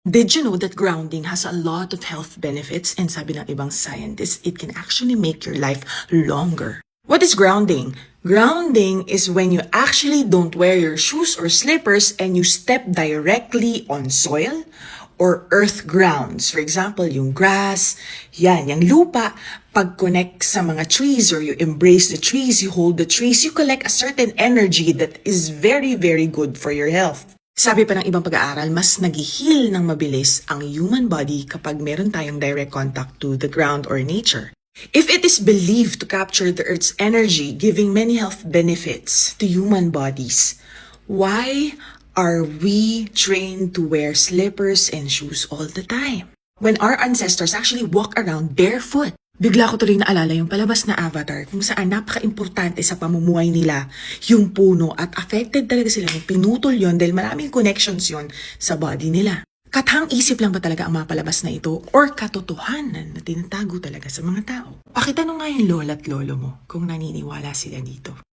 Did you know that grounding has a lot of health benefits? And sabi ng ibang scientists, it can actually make your life longer. What is grounding? Grounding is when you actually don't wear your shoes or slippers and you step directly on soil or earth grounds. For example, yung grass, yung lupa, pag-connect sa mga trees or you embrace the trees, you hold the trees, you collect a certain energy that is very, very good for your health. Sabi pa ng ibang pag-aaral, mas nag-heal ng mabilis ang human body kapag meron tayong direct contact to the ground or nature. If it is believed to capture the Earth's energy, giving many health benefits to human bodies, why are we trained to wear slippers and shoes all the time? When our ancestors actually walk around barefoot, bigla ko tuloy naalala yung palabas na Avatar kung saan napaka-importante sa pamumuhay nila yung puno at affected talaga sila nung pinutol yon dahil maraming connections yon sa body nila. Kathang isip lang ba talaga ang mga palabas na ito or katotohanan na tinatago talaga sa mga tao? Pakitanong nga yung lola at lolo mo kung naniniwala sila dito.